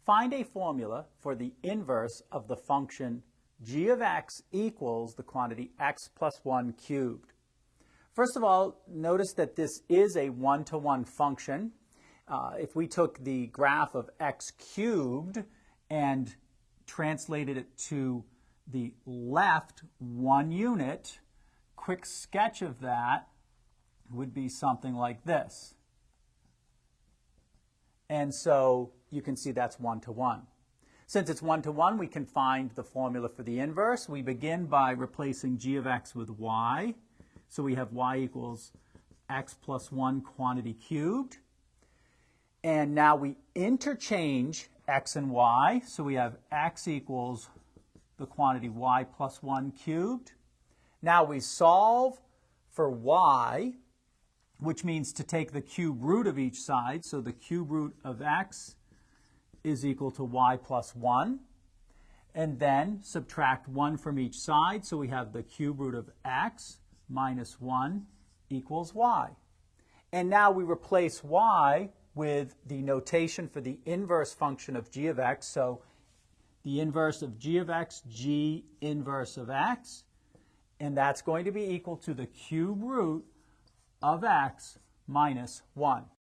Find a formula for the inverse of the function g of x equals the quantity x plus 1 cubed. First of all, notice that this is a one-to-one function. If we took the graph of x cubed and translated it to the left 1 unit, quick sketch of that would be something like this. And so you can see that's one-to-one. Since it's one-to-one, we can find the formula for the inverse. We begin by replacing g of x with y. So we have y equals x plus 1 quantity cubed. And now we interchange x and y. So we have x equals the quantity y plus 1 cubed. Now we solve for y, which means to take the cube root of each side. So the cube root of x is equal to y plus 1. And then subtract 1 from each side. So we have the cube root of x minus 1 equals y. And now we replace y with the notation for the inverse function of g of x. So the inverse of g of x, g inverse of x. And that's going to be equal to the cube root of x minus 1.